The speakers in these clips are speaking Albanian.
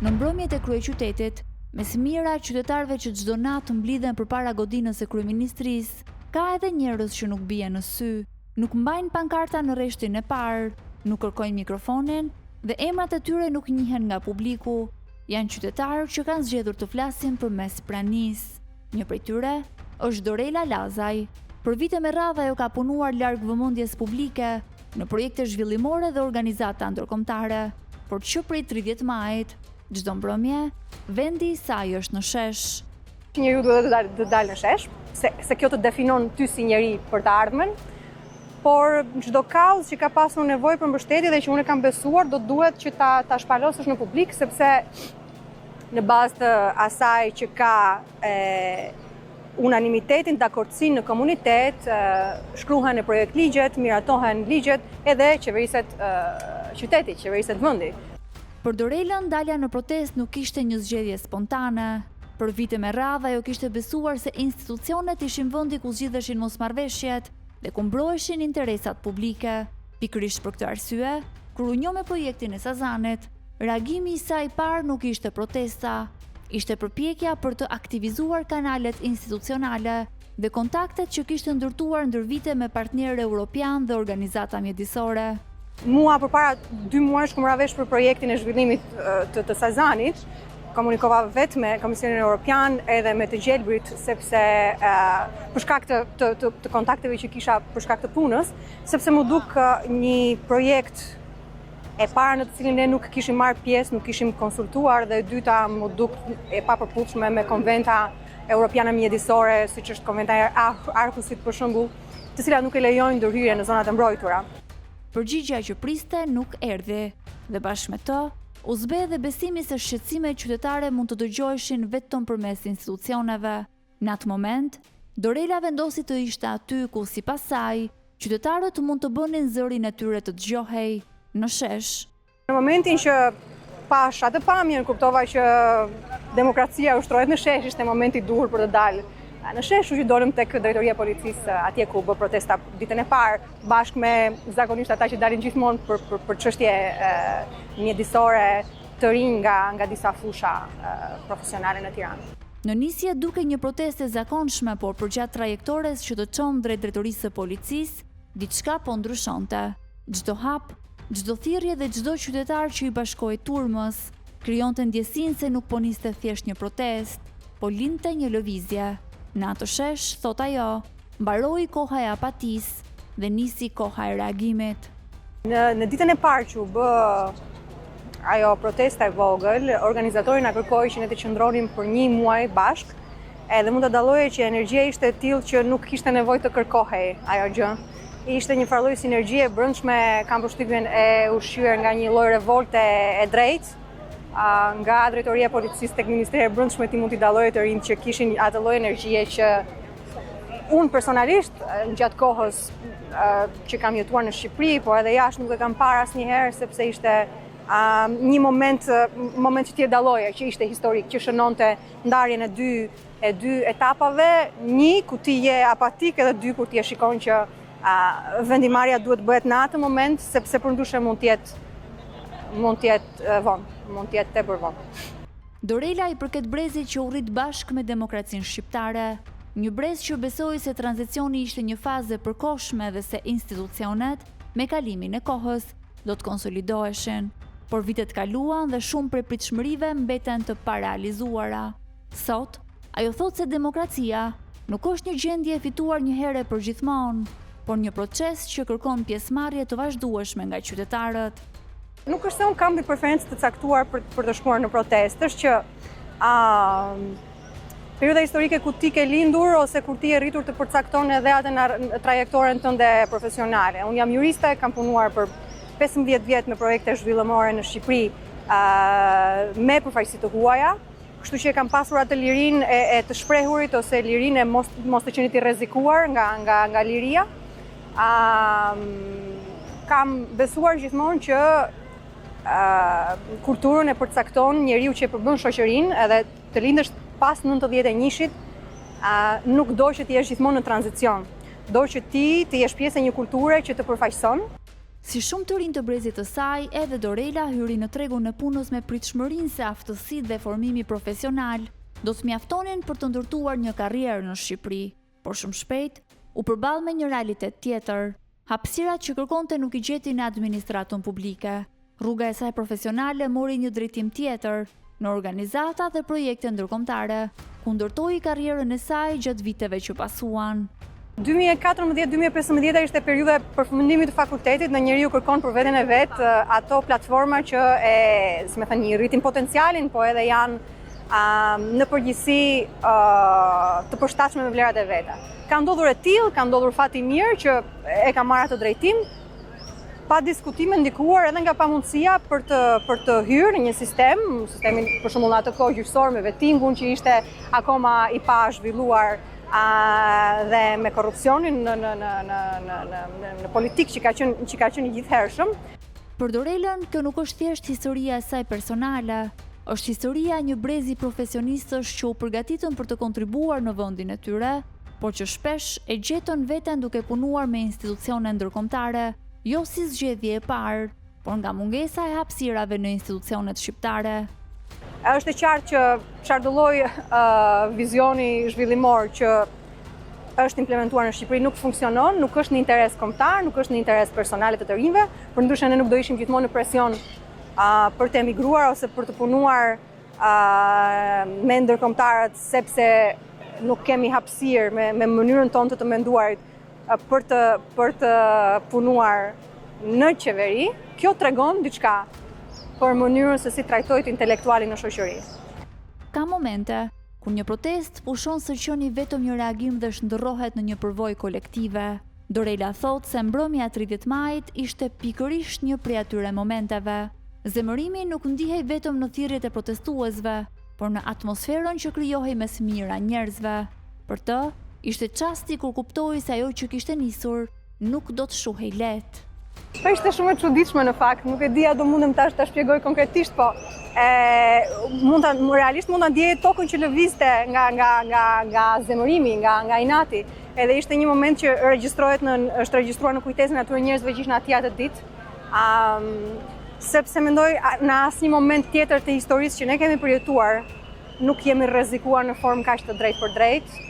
Në mbrëmjet e kryeqytetit, me smira e qytetarëve që çdo natë mblidhen përpara godinës së kryeministrisë, ka edhe njerëz që nuk bien në sy, nuk mbajnë pankarta në rreshtin e parë, nuk kërkojnë mikrofonin dhe emrat e tyre nuk njihen nga publiku. Janë qytetarë që kanë zgjedhur të flasin përmes pranisë. Një prej tyre është Dorela Lazaj. Për vite me radhë ajo ka punuar larg vëmendjes publike në projekte zhvillimore dhe organizata ndërkombëtare, por që prej 30 majit, çdo mbrëmje, vendi i saj është në shesh. Njeriu duhet të dalë në shesh, se kjo të definon ty si njeri për të ardhmen, por çdo kauzë që ka pasur nevojë për mbështetje dhe që unë kam besuar, duhet që ta shpalosësh në publik, sepse në bazë të asaj që ka unanimitetin, dakordsinë në komunitet, shkruhen e projekt ligjet, miratohen ligjet, edhe qeveriset qytetit, qeveriset vendi. Për Dorelën, dalja në protest nuk ishte një zgjedhje spontane. Për vite me radhë ajo kishte besuar se institucionet ishin vendi ku zgjidheshin mosmarrveshjet dhe ku mbroheshin interesat publike. Pikërisht për këtë arsye, kur u njoh me projektin e Sazanit, reagimi i saj i parë nuk ishte protesta, ishte përpjekja për të aktivizuar kanalet institucionale dhe kontaktet që kishte ndërtuar ndër vite me partnerë europian dhe organizata mjedisore. Mua përpara 2 muajsh kur mora vesh për projektin e zhvillimit të Sazanit, komunikova vetë me Komisionin Evropian edhe me të gjelbrit, sepse për shkak të kontakteve që kisha për shkak të punës, sepse më duk një projekt e para në të cilin ne nuk kishim marrë pjesë, nuk kishim konsultuar, dhe e dyta më duk e papërputhshme me konventa europiane mjedisore, siç është konventa e Arhusit për shembull, të cilat nuk e lejojnë ndërhyrje në zonat e mbrojtura. Përgjigjja që priste nuk erdhi dhe bashkë me të, u zbedhe besimi se shqetësimet qytetare mund të dëgjoheshin vetëm përmes institucioneve. Në atë moment, Dorela vendosi të ishte aty ku sipas saj, qytetarët mund të bënin zërin e tyre të dëgjohej, në shesh. Në momentin që pash atë pamjen, kuptova që demokracia ushtrohet në shesh, ishte momenti i duhur për të dalë në shesh, që dolëm tek drejtoria e policisë, atje ku bë protesta ditën e parë, bashkë me zakonisht ata që dalin gjithmonë për çështje mjedisore të rinj nga disa fusha profesionale në Tiranë. Në nisje duke një proteste zakonshme, por përgjatë trajektores që të çon drejt drejtorisë së policisë, diçka po ndryshonte. Çdo hap, çdo thirrje dhe çdo qytetar që i bashkohej turmës, krijonte ndjesinë se nuk po niste thjesht një protest, po lindte një lëvizje. Në atë shesh, thot ajo, mbaroi koha e apatisë dhe nisi koha e reagimit. Në ditën e parë që u bë ajo protesta e vogël, organizatori na kërkoi që ne të qëndronim për 1 muaj bashk, edhe mund të dalloje që energjia ishte e tillë që nuk kishte nevojë të kërkohej ajo gjë. Ishte një farë lloj sinergjie e brendshme, kam përshtypjen e ushqyer nga një lloj revolte e drejtë, nga drejtoria e policisë tek Ministria e Brendshme ti mund t'i dalloje të rinj që kishin atë lloj energjie që unë personalisht gjatë kohës që kam jetuar në Shqipëri, por edhe jashtë nuk e kam parë asnjëherë, sepse ishte një moment që ti e dalloje, që ishte historik, që shënonte ndarjen e dy etapave, 1 ku ti je apatik edhe 2 kur ti e shikon që vendimarrja duhet bëhet në atë moment, sepse përndryshe mund të jetë vonë, mund të jetë tepër vonë. Dorela i përket brezit që u rrit bashkë me demokracinë shqiptare, një brez që besoi se tranzicioni ishte një fazë e përkohshme dhe se institucionet, me kalimin e kohës, do të konsolidoheshin, por vitet kaluan dhe shumë prej pritshmërive mbeten të parealizuara. Sot, ajo thot se demokracia nuk është një gjendje e fituar një herë për gjithmonë, por një proces që kërkon pjesëmarrje të vazhdueshme nga qytetarët. Nuk është se unë kam një preferencë të caktuar për të shkuar në protestë, është që perioda historike ku ti ke lindur ose kur ti e rritur të përcakton edhe atë në trajektoren tënde profesionale. Unë jam juriste, kam punuar për 15 vjet me projekte zhvillimore në Shqipëri me përfaqësi të huaja, kështu që kam pasur atë lirinë e të shprehurit ose lirinë e mos të qenit i rrezikuar nga liria. Kam besuar gjithmonë që kulturën e përcakton njeriu që e përbën shoqërinë, edhe të lindësh pas 91-shit, nuk do që ti jesh gjithmonë në tranzicion. Do që ti të jesh pjesë e një kulture që të përfaqëson, Si shumë të rinj të brezit të saj, edhe Dorela hyri në tregun e punës me pritshmërinë se aftësitë dhe formimi profesional do të mjaftonin për të ndërtuar një karrierë në Shqipëri, por shumë shpejt u përball me një realitet tjetër. Hapësirat që kërkonte nuk i gjeti në administratën publike. Rruga e saj profesionale mori një drejtim tjetër, në organizata dhe projekte ndërkombëtare, ku ndërtoi karrierën e saj gjatë viteve që pasuan. 2014-2015 ishte periudha e përfundimit të fakultetit, në njeriu kërkon për veten e vet ato platforma që i rritin potencialin, po edhe janë në përgjithësi të përshtatshme me vlerat e veta. Ka ndodhur e tillë, ka ndodhur fati mirë që e ka marrë atë drejtim, pa diskutime ndikuar edhe nga pamundësia për të hyrë në një sistemin për shembull në atë kohë gjyqësor me vettingun që ishte akoma i pa zhvilluar dhe me korrupsionin në politikë që ka qenë i gjithhershëm. Për Dorelën, kjo nuk është thjesht historia e saj personale, është historia e një brezi profesionistësh që u përgatitën për të kontribuar në vendin e tyre, por që shpesh e gjetën veten duke punuar me institucione ndërkombëtare, jo si zgjedhje e parë, por nga mungesa e hapësirave në institucionet shqiptare. Është e qartë që çardoloj vizioni zhvillimor që është implementuar në Shqipëri nuk funksionon, nuk është në interes kombëtar, nuk është në interes personale të të rinjve, përndryshe ne nuk do ishim gjithmonë në presion për të emigruar ose për të punuar me ndërkombëtarët sepse nuk kemi hapësirë me mënyrën tonë të menduarit për të punuar në qeveri. Kjo tregon diçka për mënyrën se si trajtojt intelektualin në shoqëri. Ka momente kur një protest pushon së qëni vetëm një reagim dhe shndërrohet në një përvojë kolektive. Dorela thotë se mbrëmja 30 majit ishte pikërisht një prej atyre momenteve. Zemërimi nuk ndihej vetëm në thirrjet e protestuesve, por në atmosferën që krijohej mes mijëra njerëzve. Për të, ishte çasti kur kuptoi se ajo që kishte nisur nuk do të shuhej lehtë. Ishte shumë e çuditshme në fakt, nuk e dija do mundem ta shpjegoj konkretisht, po realisht mund ta ndjej tokën që lëvizte nga zemërimi, nga inati. Edhe ishte një moment që është regjistruar në kujtesën e atyre njerëzve që ishin atje atë ditë. Sepse mendoj në asnjë moment tjetër të historisë që ne kemi përjetuar, nuk jemi rrezikuar në formë kaq të drejtë për drejtë.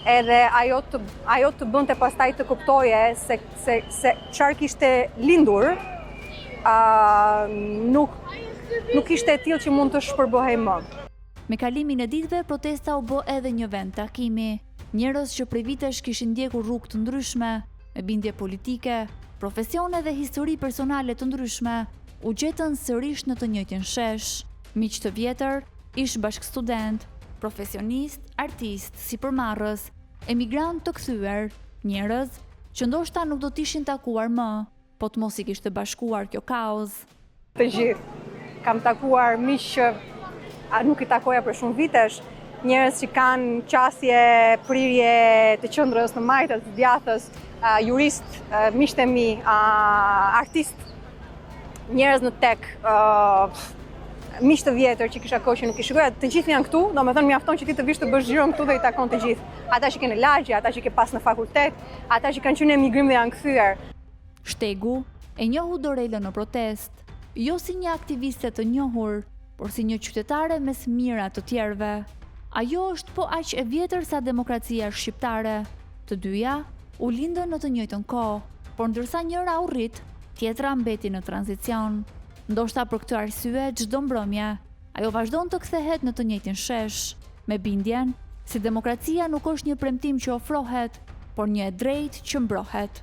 Edhe ajo të bënte pastaj të kuptoje se çfarë kishte lindur nuk ishte e tillë që mund të shpërbohej më. Me kalimin e ditëve, protesta u bë edhe një vend takimi. Njerëz që prej vitesh kishin ndjekur rrugë të ndryshme, me bindje politike, profesione dhe histori personale të ndryshme, u gjetën sërish në të njëjtin shesh. Miq të vjetër, ish bashkëstudent, profesionist, artist, sipërmarrës, emigrant të kthyer, njerëz që ndoshta nuk do t'ishin takuar më, po të mos i kishte bashkuar kjo kaos. Të gjithë. Kam takuar miq që nuk i takoja për shumë vitesh, njerëz që kanë qasje, prirje të qendrës në Majtë, të Djathës, jurist, miqtë e mi, artist, njerëz në tek, miq të vjetër që kisha kohë që nuk i shikoja, të gjithë janë këtu, domethënë mjafton që ti të vish të bësh xhiron këtu dhe i takon të gjithë. Ata që kanë lagje, ata që ke pas në fakultet, ata që kanë qenë në emigrim dhe janë kthyer. Shtegu e njohu Dorelën në protest, jo si një aktiviste të njohur, por si një qytetare mes mira të tjerëve. Ajo është po aq e vjetër sa demokracia shqiptare. Të dyja u lindën në të njëjtën kohë, por ndërsa njëra u rrit, tjetra mbeti në tranzicion. Ndoshta për këtë arsye, çdo mbrëmje, ajo vazhdon të kthehet në të njëjtin shesh, me bindjen se demokracia nuk është një premtim që ofrohet, por një e drejtë që mbrohet.